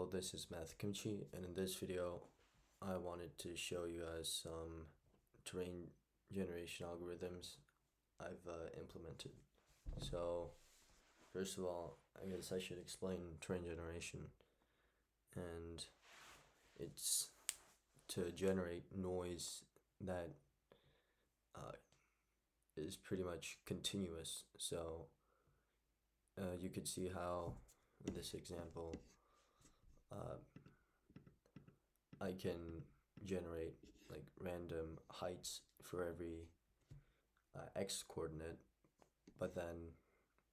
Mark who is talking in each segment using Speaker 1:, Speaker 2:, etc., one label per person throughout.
Speaker 1: Hello, this is Math Kimchi, and in this video, I wanted to show you guys some terrain generation algorithms I've implemented. So, first of all, I guess I should explain terrain generation, and it's to generate noise that is pretty much continuous. So, you could see how in this example, I can generate like random heights for every x coordinate, but then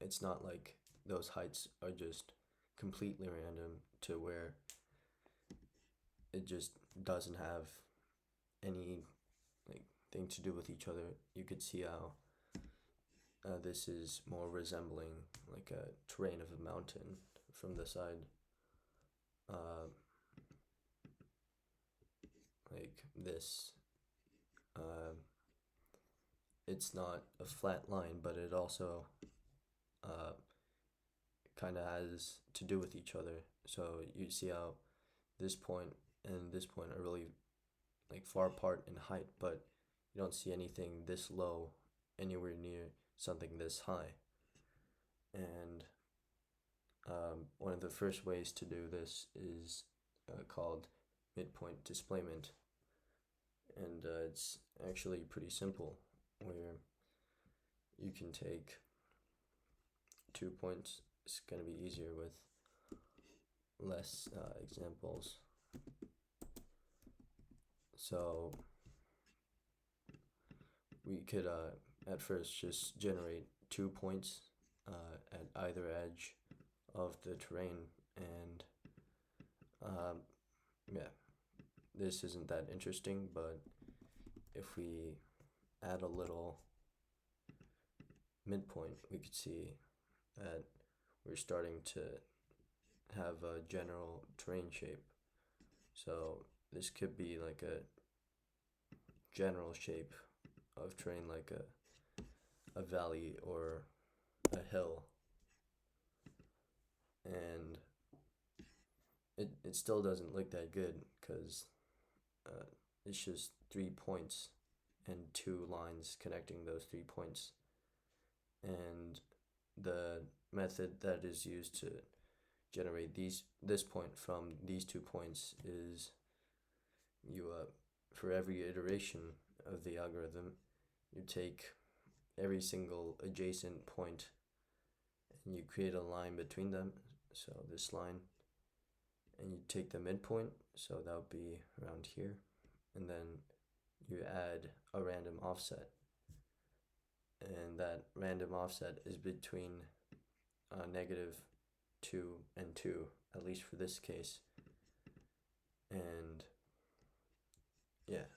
Speaker 1: it's not like those heights are just completely random to where it just doesn't have any like thing to do with each other. You could see how this is more resembling like a terrain of a mountain from the side. Like this. It's not a flat line, but it also kind of has to do with each other. So you see how this point and this point are really like far apart in height, but you don't see anything this low anywhere near something this high. And one of the first ways to do this is called midpoint displacement, and it's actually pretty simple, where you can take 2 points. It's going to be easier with less examples. So we could at first just generate 2 points at either edge of the terrain, and yeah, this isn't that interesting, but if we add a little midpoint, we could see that we're starting to have a general terrain shape. So this could be like a general shape of terrain, like a valley or a hill, and it still doesn't look that good because it's just 3 points and 2 lines connecting those 3 points. And the method that is used to generate this point from these 2 points is you for every iteration of the algorithm, you take every single adjacent point and you create a line between them, so this line, and you take the midpoint, so that would be around here, and then you add a random offset, and that random offset is between -2 and 2, at least for this case. And yeah,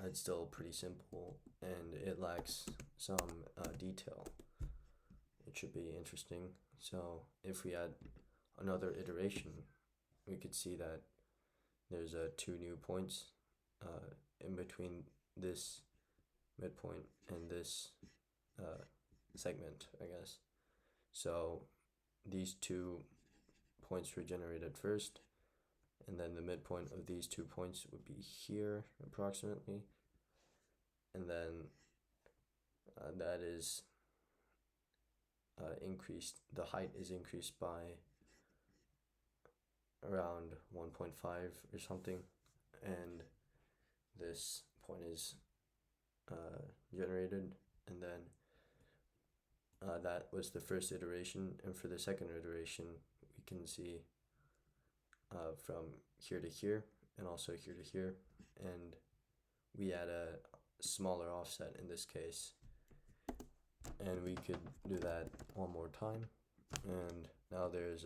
Speaker 1: it's still pretty simple, and it lacks some detail. It should be interesting. So if we add another iteration, we could see that there's 2 new points in between this midpoint and this segment, I guess. So these 2 points were generated first, and then the midpoint of these 2 points would be here approximately, and then that is increased, the height is increased by around 1.5 or something, and this point is generated, and then that was the first iteration. And for the second iteration, we can see from here to here and also here to here, and we add a smaller offset in this case, and we could do that one more time, and now there's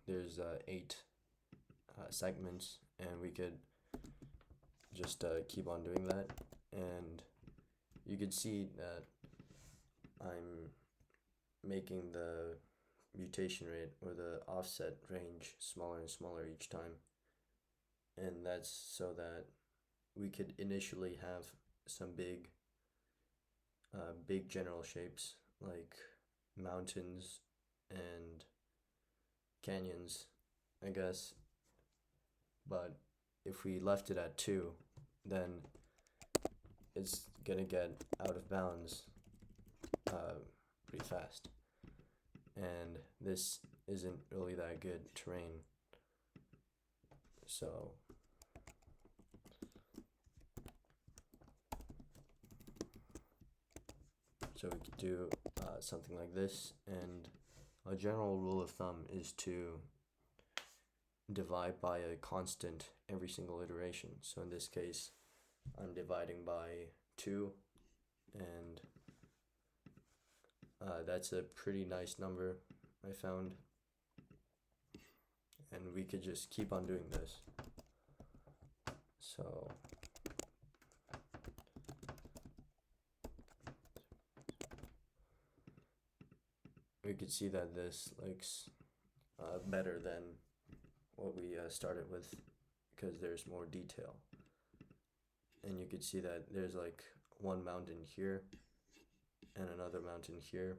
Speaker 1: there's 8 segments, and we could just keep on doing that, and you could see that I'm making the mutation rate or the offset range smaller and smaller each time, and that's so that we could initially have some big general shapes like mountains and canyons, I guess. But if we left it at 2, then it's gonna get out of bounds pretty fast. And this isn't really that good terrain. So we could do something like this, and a general rule of thumb is to divide by a constant every single iteration. So in this case, I'm dividing by 2, and that's a pretty nice number, I found. And we could just keep on doing this. So we could see that this looks better than what we started with, because there's more detail. And you could see that there's like one mountain here and another mountain here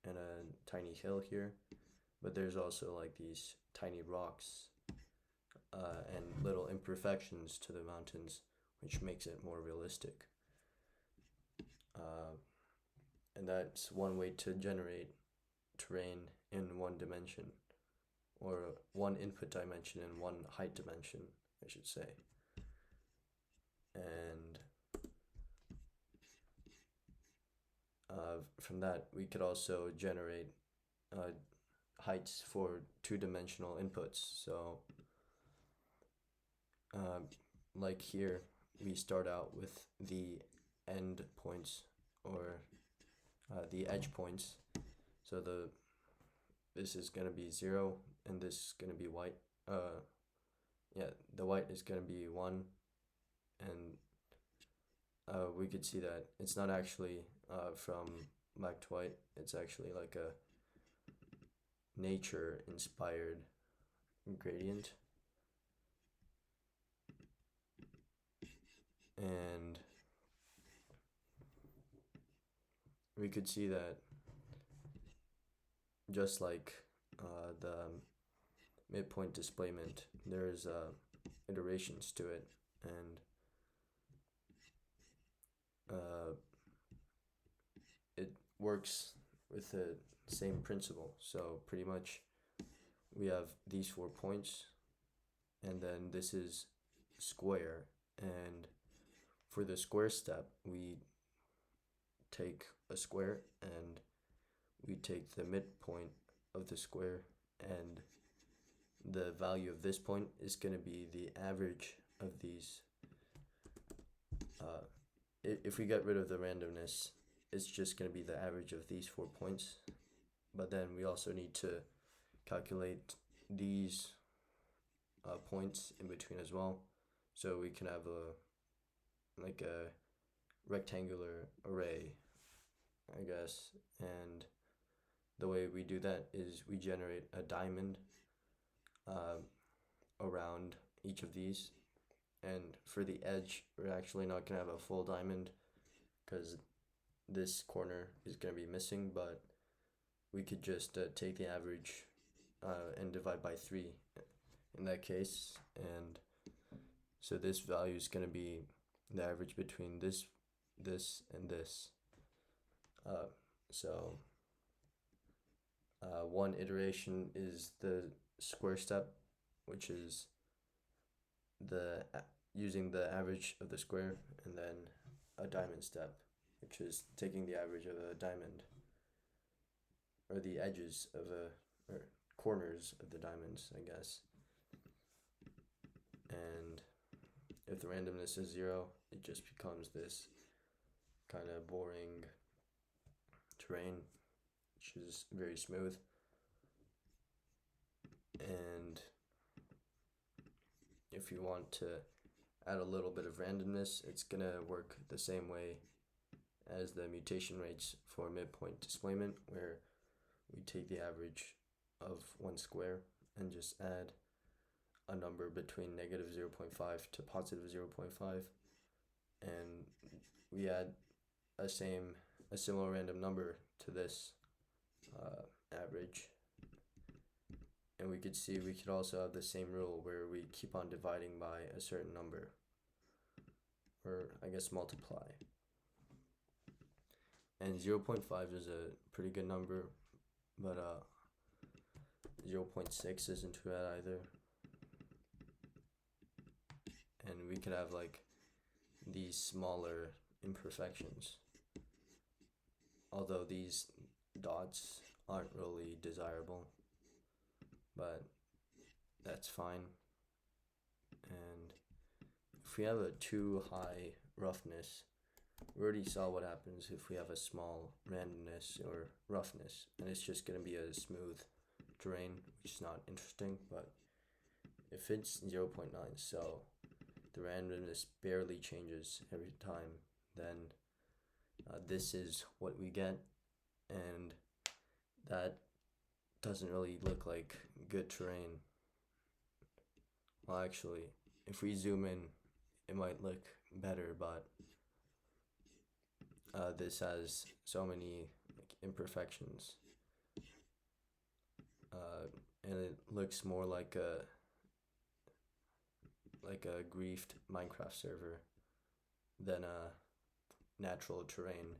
Speaker 1: and a tiny hill here, but there's also like these tiny rocks and little imperfections to the mountains, which makes it more realistic. And that's one way to generate terrain in one dimension, or one input dimension and one height dimension, I should say. And from that, we could also generate heights for two-dimensional inputs. So like here, we start out with the end points, or the edge points. So this is gonna be 0, and this is gonna be white. The white is gonna be 1, and we could see that it's not actually from black to white. It's actually like a nature-inspired gradient. And we could see that just like the midpoint displacement, there's iterations to it, and it works with the same principle. So pretty much we have these 4 points, and then this is square, and for the square step we take a square and we take the midpoint of the square, and the value of this point is going to be the average of these. If we get rid of the randomness, it's just going to be the average of these 4 points. But then we also need to calculate these points in between as well, so we can have a rectangular array, I guess. And the way we do that is we generate a diamond around each of these, and for the edge we're actually not going to have a full diamond because this corner is going to be missing, but we could just take the average and divide by 3 in that case. And so this value is going to be the average between this, and this. So one iteration is the square step, which is using the average of the square, and then a diamond step, which is taking the average of a diamond, or the edges of or corners of the diamonds, I guess. And if the randomness is 0, it just becomes this kind of boring terrain, which is very smooth. And if you want to add a little bit of randomness, it's gonna work the same way as the mutation rates for midpoint displacement, where we take the average of one square and just add a number between negative 0.5 to positive 0.5, and we add a same a similar random number to this average. And we could see we could also have the same rule where we keep on dividing by a certain number, or I guess multiply. And 0.5 is a pretty good number, but 0.6 isn't too bad either. And we could have like these smaller imperfections, although these dots aren't really desirable, but that's fine. And if we have a too high roughness, we already saw what happens if we have a small randomness or roughness, and it's just going to be a smooth terrain, which is not interesting. But if it's 0.9, so the randomness barely changes every time, then this is what we get, and that doesn't really look like good terrain. Well, actually, if we zoom in, it might look better, but this has so many imperfections, and it looks more like a griefed Minecraft server than a natural terrain.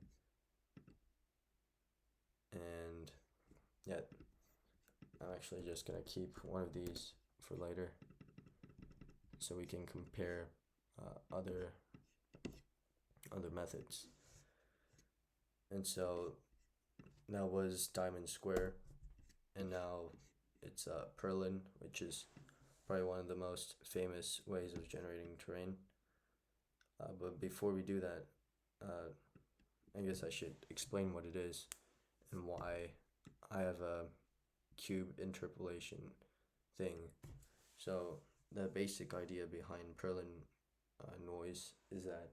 Speaker 1: And yeah, I'm actually just gonna keep one of these for later, so we can compare other methods. And so that was diamond square, and now it's perlin, which is probably one of the most famous ways of generating terrain. But before we do that, I guess I should explain what it is and why I have a cube interpolation thing. So the basic idea behind perlin noise is that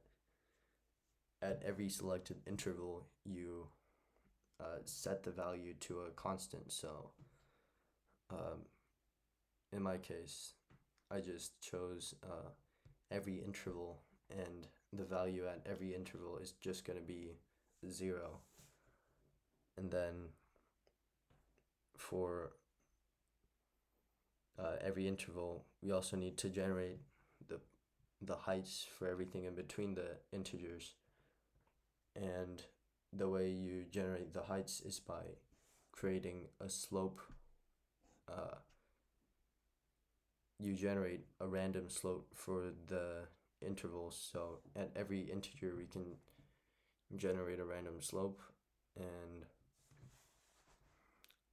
Speaker 1: at every selected interval you set the value to a constant. So in my case, I just chose every interval, and the value at every interval is just going to be 0. And then for every interval, we also need to generate the heights for everything in between the integers. And the way you generate the heights is by creating a slope. You generate a random slope for the intervals, so at every integer we can generate a random slope, and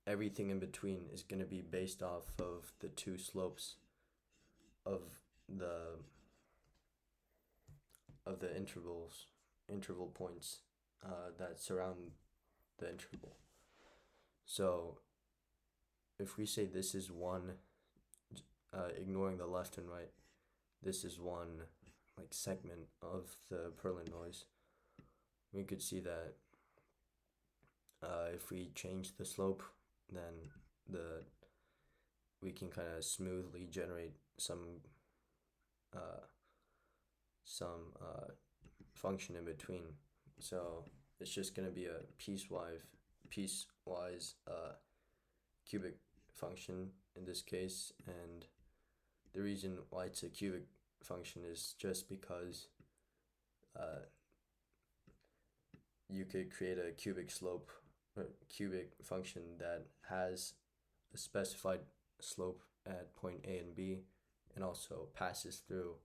Speaker 1: everything in between is going to be based off of the two slopes of the interval points that surround the interval. So if we say this is one, ignoring the left and right, this is one like segment of the perlin noise, we could see that if we change the slope, then we can kind of smoothly generate some function in between. So it's just going to be a piecewise cubic function in this case. And the reason why it's a cubic function is just because you could create a cubic slope or cubic function that has a specified slope at point A and B, and also passes through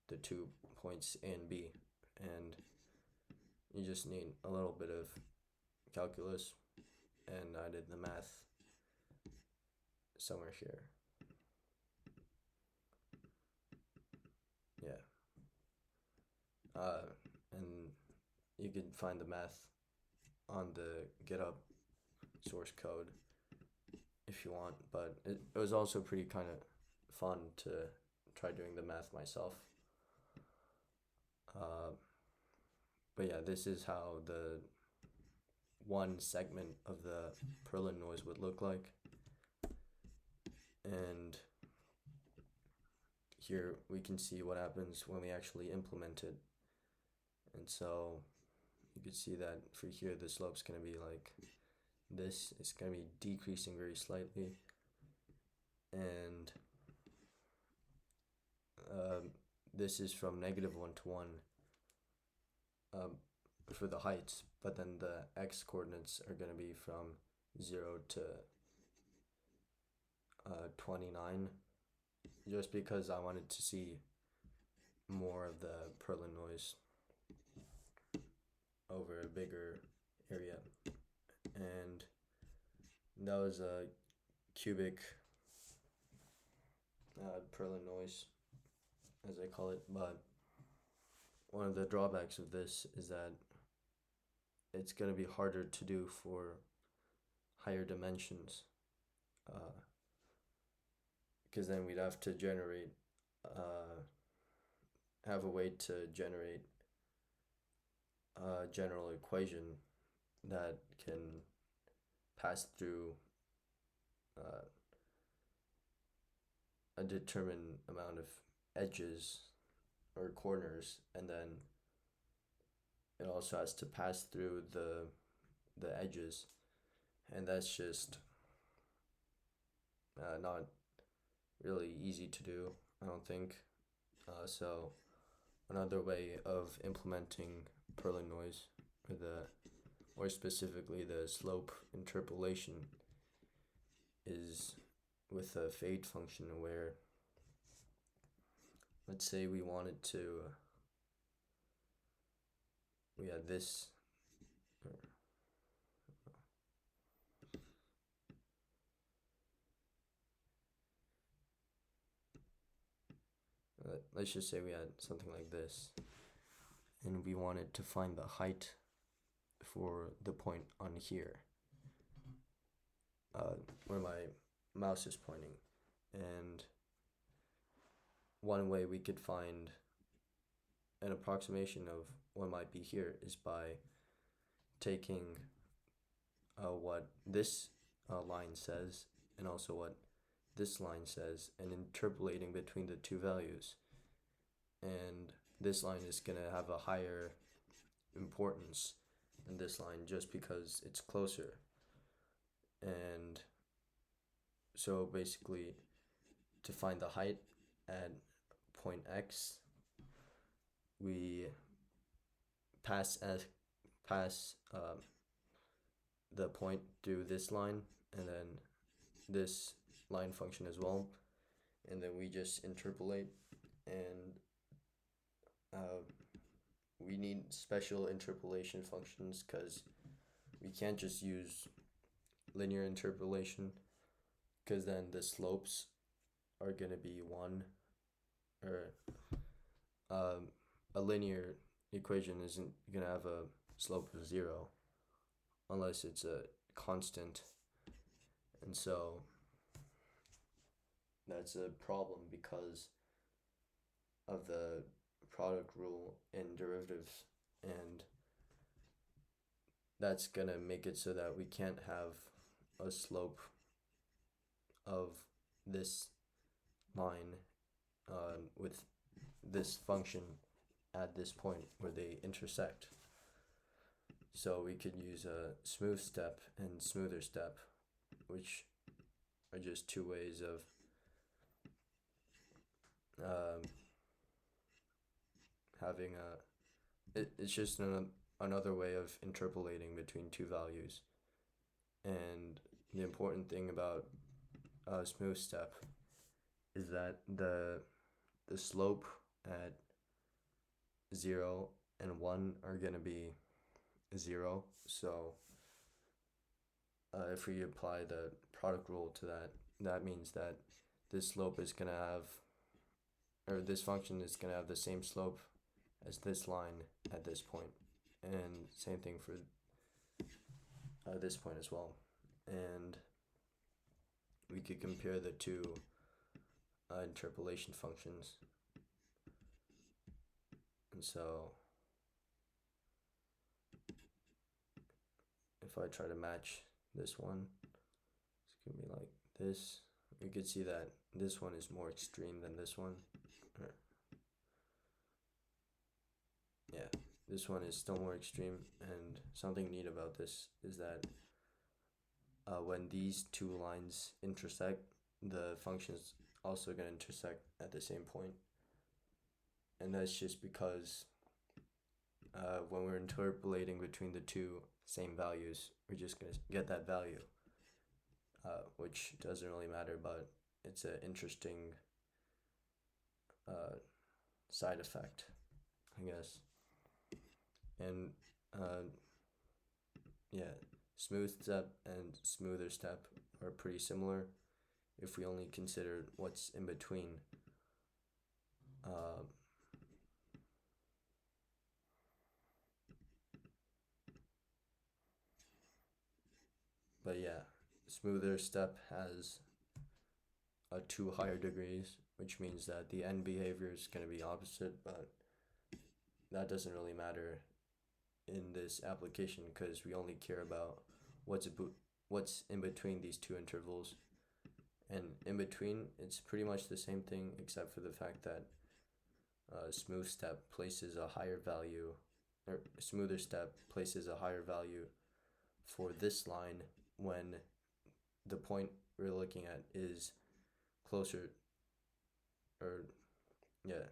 Speaker 1: the 2 points A and B. And you just need a little bit of calculus, and I did the math somewhere here. Yeah. And you can find the math on the GitHub source code if you want, but it was also pretty kind of fun to try doing the math myself. But yeah, this is how the one segment of the perlin noise would look like. And here we can see what happens when we actually implement it. And so you could see that for here the slope's going to be like this. It's going to be decreasing very slightly, and this is from -1 to 1 for the heights, but then the x coordinates are going to be from 0 to 29, just because I wanted to see more of the perlin noise over a bigger area. And that was a cubic perlin noise, as I call it. But one of the drawbacks of this is that it's going to be harder to do for higher dimensions, because then we'd have to generate have a way to generate a general equation that can pass through a determined amount of edges or corners, and then it also has to pass through the edges, and that's just not really easy to do, I don't think. So another way of implementing perlin noise, or more specifically the slope interpolation, is with a fade function, where let's say we wanted to, we had this, let's just say we had something like this, and we wanted to find the height for the point on here, where my mouse is pointing. And one way we could find an approximation of what might be here is by taking what this line says and also what this line says, and interpolating between the two values. And this line is going to have a higher importance than this line just because it's closer. And so basically, to find the height at point X, we pass the point through this line, and then this line function as well, and then we just interpolate. And we need special interpolation functions, because we can't just use linear interpolation, because then the slopes are going to be 1, or a linear equation isn't going to have a slope of 0 unless it's a constant. And so that's a problem because of the product rule in derivatives, and that's going to make it so that we can't have a slope of this line with this function at this point where they intersect. So we could use a smooth step and smoother step, which are just two ways of having it's just another way of interpolating between two values. And the important thing about smooth step is that the slope at 0 and 1 are going to be 0. So if we apply the product rule to that, that means that this slope is going to have, or this function is going to have the same slope as this line at this point, and same thing for this point as well. And we could compare the two interpolation functions. And so if I try to match this one, it's going to be like this. We could see that this one is more extreme than this one. Yeah. this one is still more extreme, and something neat about this is that when these two lines intersect, the function is also going to intersect at the same point. And that's just because when we're interpolating between the two same values, we're just going to get that value, which doesn't really matter, but it's an interesting uh, side effect, I guess. And yeah, smooth step and smoother step are pretty similar if we only consider what's in between. Uh, but yeah, smoother step has two higher degrees, which means that the end behavior is going to be opposite, but that doesn't really matter in this application because we only care about what's what's in between these two intervals. And in between, it's pretty much the same thing except for the fact that smooth step places a higher value, or smoother step places a higher value for this line when the point we're looking at is closer, or yeah,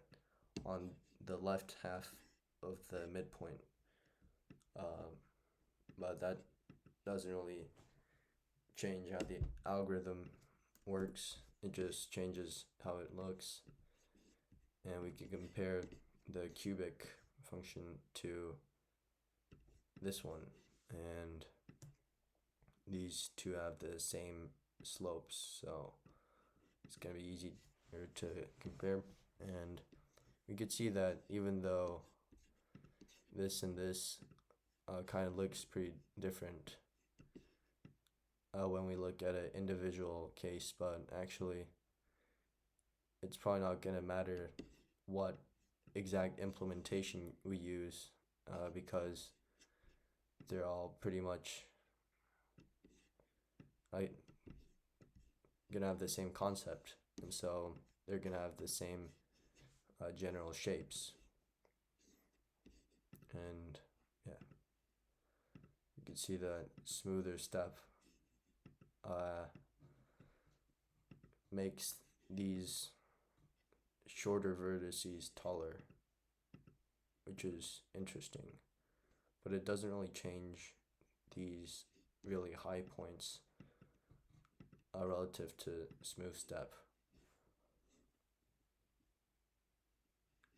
Speaker 1: on the left half of the midpoint. Um, but that doesn't really change how the algorithm works. It just changes how it looks. And we can compare the cubic function to this one. And these two have the same slopes, so it's going to be easier to compare. And we could see that even though this and this kind of looks pretty different when we look at an individual case, but actually it's probably not going to matter what exact implementation we use because they're all pretty much gonna have the same concept, and so they're gonna have the same general shapes. And yeah, you can see that smoother step makes these shorter vertices taller, which is interesting, but it doesn't really change these really high points relative to smooth step.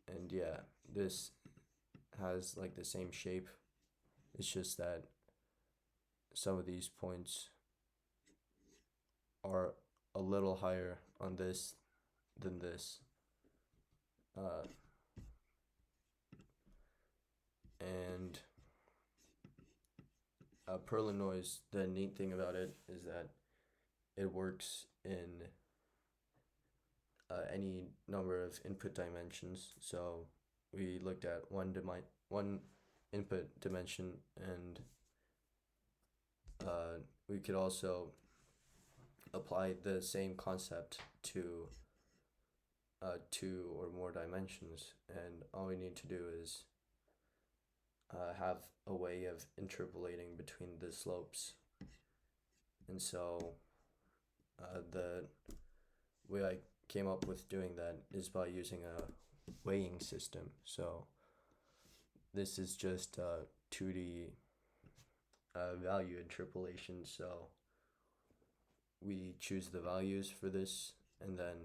Speaker 1: And yeah, this has like the same shape. It's just that some of these points are a little higher on this than this. Uh, and perlin noise, the neat thing about it is that it works in any number of input dimensions. So we looked at one input dimension, and we could also apply the same concept to two or more dimensions, and all we need to do is have a way of interpolating between the slopes. And so the way I came up with doing that is by using a weighing system. So this is just 2D value interpolation. So we choose the values for this, and then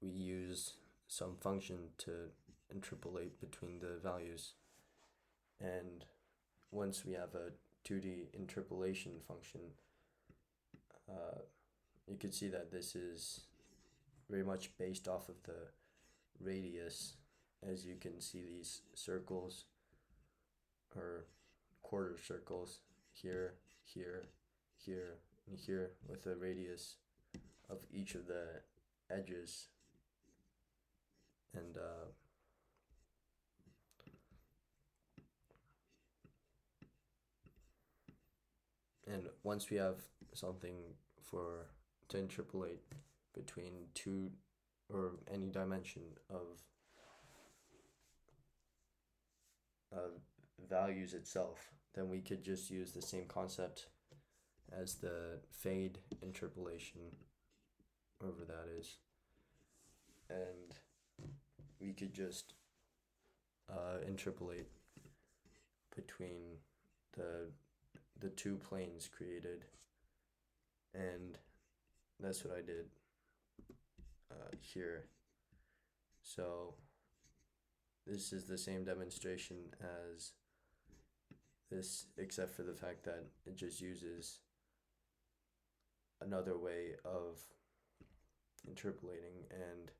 Speaker 1: we use some function to interpolate between the values. And once we have a 2D interpolation function, you can see that this is very much based off of the radius. As you can see, these circles or quarter circles here, here, here, and here with a radius of each of the edges. And once we have something for to interpolate between two or any dimension of values itself, then we could just use the same concept as the fade interpolation, whatever that is, and we could just interpolate between the two planes created, and that's what I did here. So this is the same demonstration as this, except for the fact that it just uses another way of interpolating, and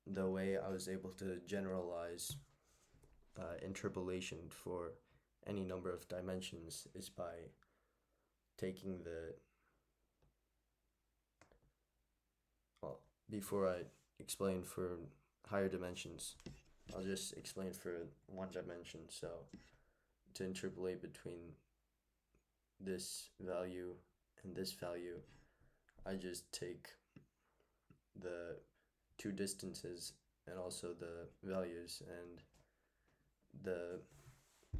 Speaker 1: the way I was able to generalize interpolation for any number of dimensions is by taking well, before I explain for higher dimensions, I'll just explain for one dimension. So to interpolate between this value and this value, I just take the two distances and also the values, and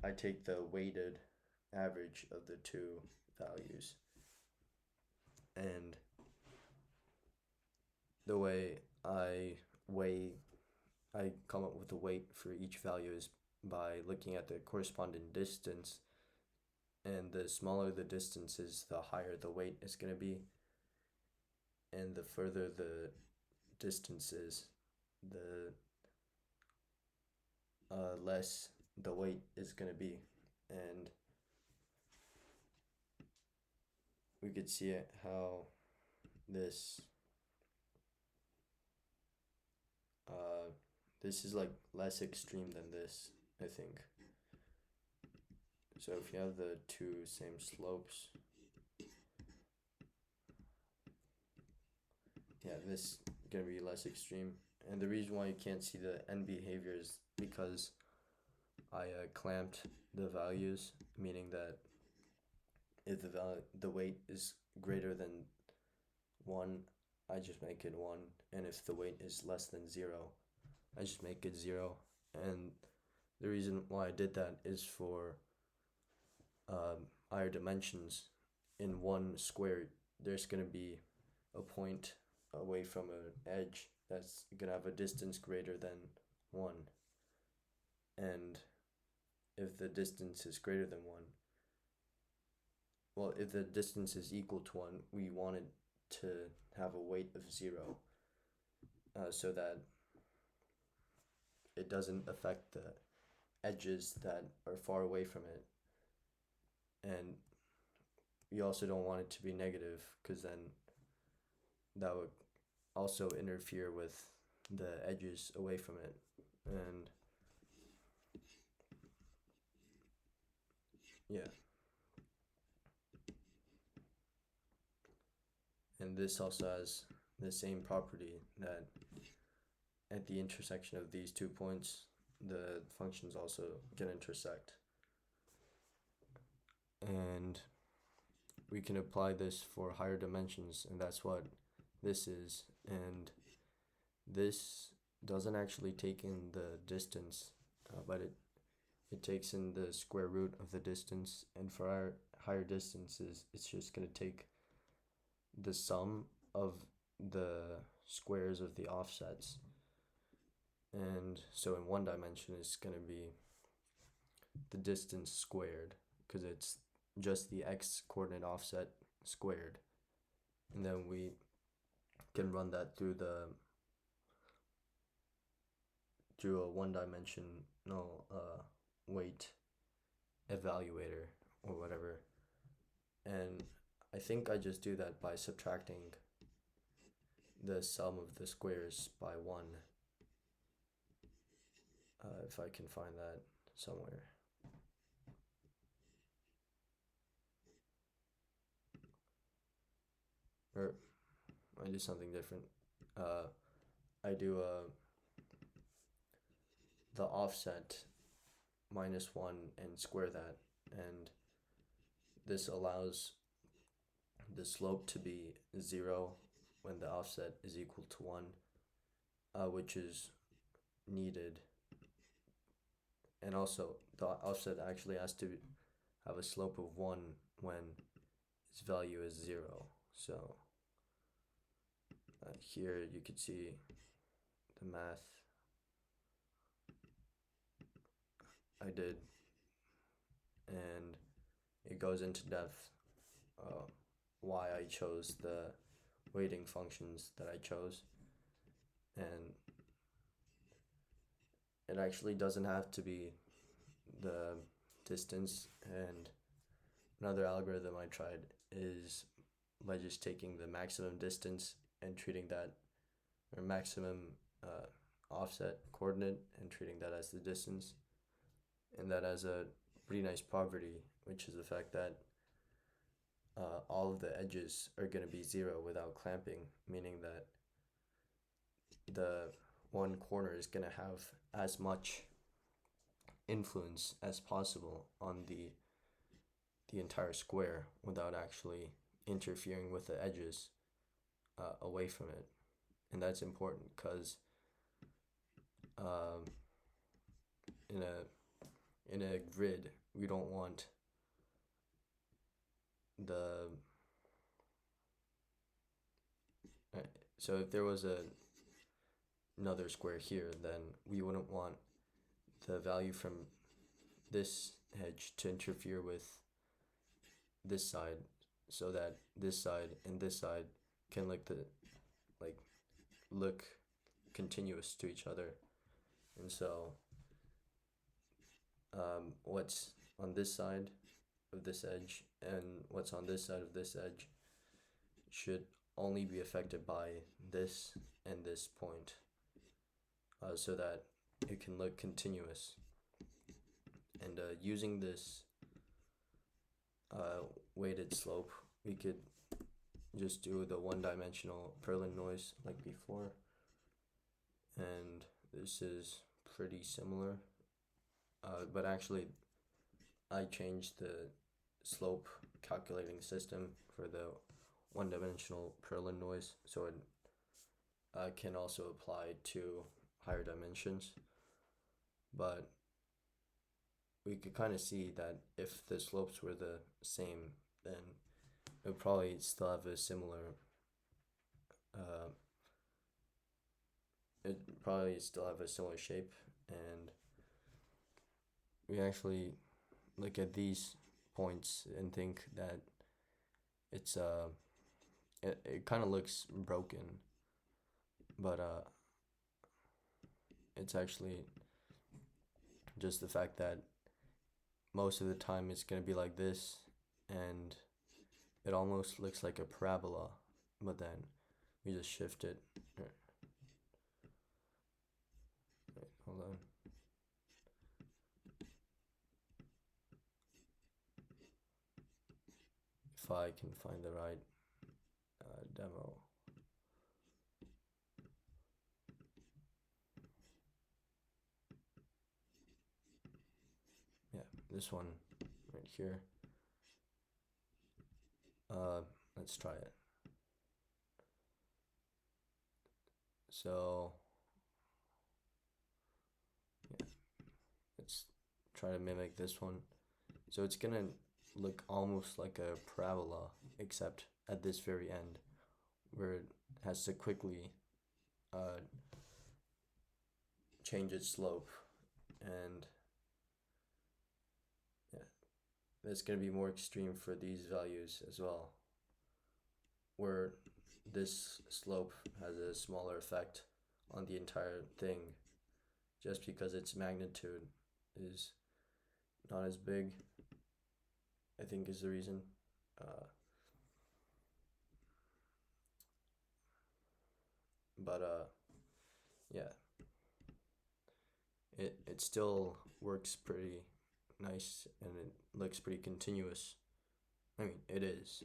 Speaker 1: I take the weighted average of the two values. And the way I come up with the weight for each value is by looking at the corresponding distance, and the smaller the distance is, the higher the weight is going to be, and the further the distance is, the less the weight is going to be. And we could see it how this this is like less extreme than this, I think. So if you have the two same slopes, yeah, this is gonna be less extreme. And the reason why you can't see the end behavior is because I clamped the values, meaning that if the weight is greater than 1, I just make it 1, and if the weight is less than 0, I just make it 0. And the reason why I did that is for higher dimensions. In one square, there's going to be a point away from an edge that's going to have a distance greater than 1. And if the distance is greater than 1, well, if the distance is equal to 1, we want it to have a weight of 0, so that it doesn't affect the edges that are far away from it. And we also don't want it to be negative, because then that would also interfere with the edges away from it. And yeah. And this also has the same property, that at the intersection of these 2 points, the functions also can intersect. And we can apply this for higher dimensions, and that's what this is. And this doesn't actually take in the distance, but it takes in the square root of the distance. And for our higher distances, it's just going to take the sum of the squares of the offsets. And so in one dimension, it's going to be the distance squared, because it's just the x coordinate offset squared. And then we can run that through a one-dimensional weight evaluator or whatever. And I think I just do that by subtracting the sum of the squares by 1, if I can find that somewhere. Or I do something different. I do the offset -1 and square that, and this allows the slope to be 0 when the offset is equal to 1, which is needed. And also, the offset actually has to have a slope of 1 when its value is 0. So here you could see the math I did, and it goes into depth why I chose the weighting functions that I chose. And it actually doesn't have to be the distance. And another algorithm I tried is by just taking the maximum distance and treating that, or maximum offset coordinate, and treating that as the distance. And that has a pretty nice property, which is the fact that all of the edges are going to be 0 without clamping, meaning that the one corner is going to have as much influence as possible on the entire square without actually interfering with the edges away from it. And that's important because in a grid, we don't want the so if there was another square here, then we wouldn't want the value from this edge to interfere with this side, so that this side and this side can look continuous to each other. And so what's on this side of this edge and what's on this side of this edge should only be affected by this and this point, so that it can look continuous. And using this weighted slope, we could just do the one-dimensional perlin noise like before, and this is pretty similar, but actually I changed the slope calculating system for the one-dimensional perlin noise, so it can also apply to higher dimensions. But we could kind of see that if the slopes were the same, then it would probably still have a similar shape. And we actually look at these points and think that it's it kind of looks broken, but it's actually just the fact that most of the time it's going to be like this, and it almost looks like a parabola, but then we just shift it. Wait, hold on. If I can find the right demo. Yeah, this one right here. Let's try it. So yeah, let's try to mimic this one. So it's gonna look almost like a parabola, except at this very end, where it has to quickly change its slope. And yeah, that's going to be more extreme for these values as well, where this slope has a smaller effect on the entire thing just because its magnitude is not as big, I think is the reason. But yeah, it still works pretty nice and it looks pretty continuous. I mean, it is.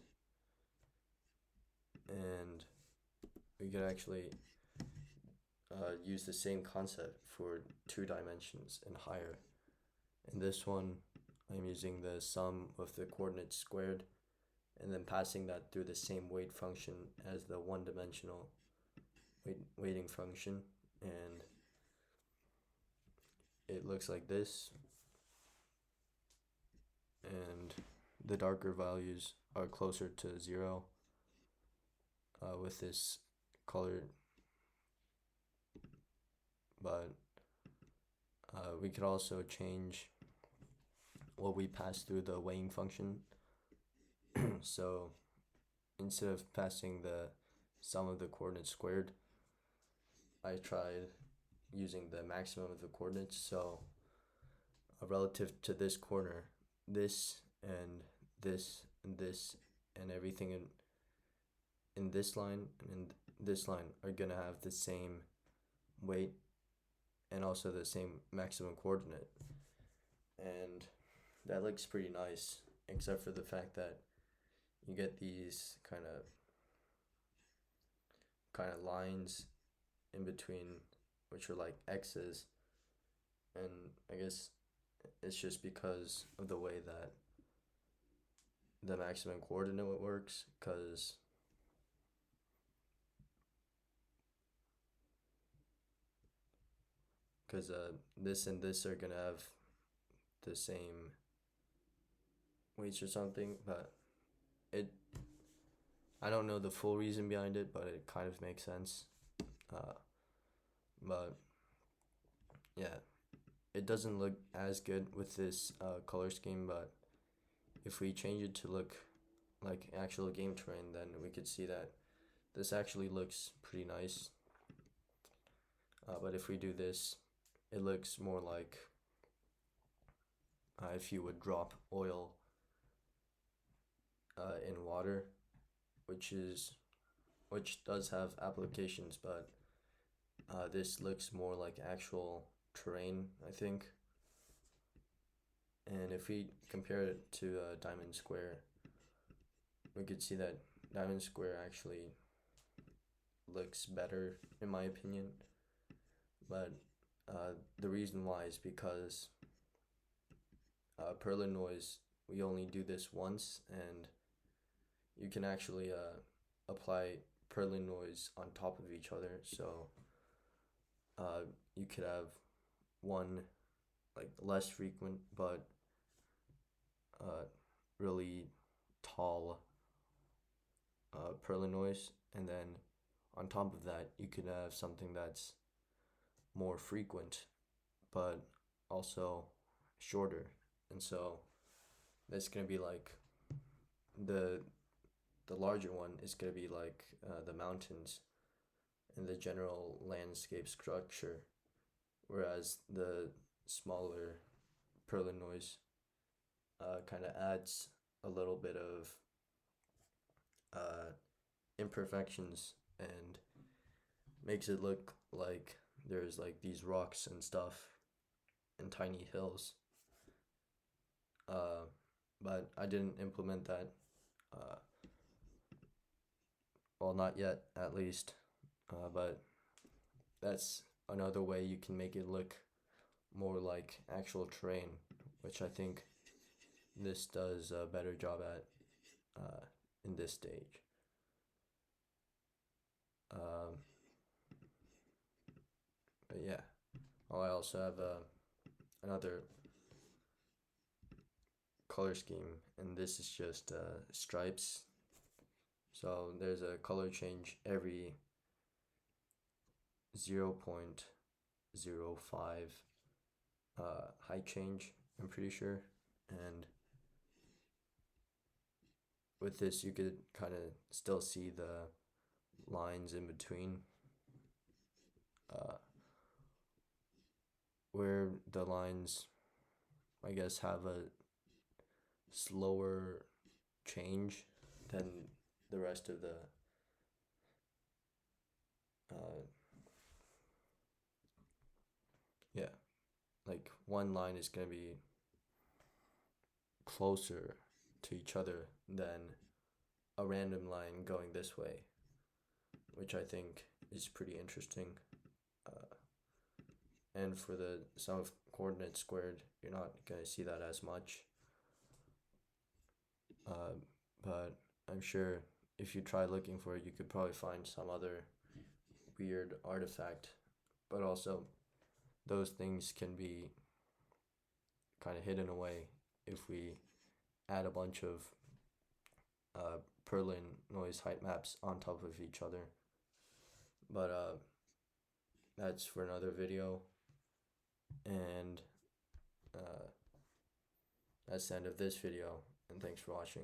Speaker 1: And we could actually use the same concept for 2 dimensions and higher. In this one, I'm using the sum of the coordinates squared, and then passing that through the same weight function as the one-dimensional weighting function, and it looks like this. And the darker values are closer to 0 with this color, but we could also change what we pass through the weighing function. So instead of passing the sum of the coordinates squared, I tried using the maximum of the coordinates. So relative to this corner, this and this and this and everything in this line and in this line are gonna have the same weight and also the same maximum coordinate, and that looks pretty nice, except for the fact that you get these kind of lines in between, which are like X's, and I guess it's just because of the way that the maximum coordinate works, because this and this are gonna have the same weights or something, but it I don't know the full reason behind it, but it kind of makes sense. But yeah, it doesn't look as good with this color scheme, but if we change it to look like actual game terrain, then we could see that this actually looks pretty nice. But if we do this, it looks more like if you would drop oil in water, which does have applications, but this looks more like actual terrain, I think. And if we compare it to Diamond Square, we could see that Diamond Square actually looks better, in my opinion. But the reason why is because perlin noise, we only do this once, and you can actually apply perlin noise on top of each other. So you could have one like less frequent but really tall perlin noise, and then on top of that you could have something that's more frequent but also shorter. And so that's gonna be like the larger one is gonna be like the mountains and the general landscape structure, whereas the smaller perlin noise kind of adds a little bit of imperfections and makes it look like there's like these rocks and stuff and tiny hills. But I didn't implement that. Well, not yet, at least. But that's another way you can make it look more like actual terrain, which I think this does a better job at in this stage. But yeah, I also have another color scheme, and this is just stripes. So there's a color change every 0.05 height change, I'm pretty sure. And with this, you could kind of still see the lines in between, where the lines, I guess, have a slower change than the rest of the yeah, like one line is gonna be closer to each other than a random line going this way, which I think is pretty interesting. And for the sum of coordinates squared, you're not gonna see that as much. But I'm sure if you try looking for it, you could probably find some other weird artifact. But also, those things can be kind of hidden away if we add a bunch of perlin noise height maps on top of each other. But that's for another video. And that's the end of this video. And thanks for watching.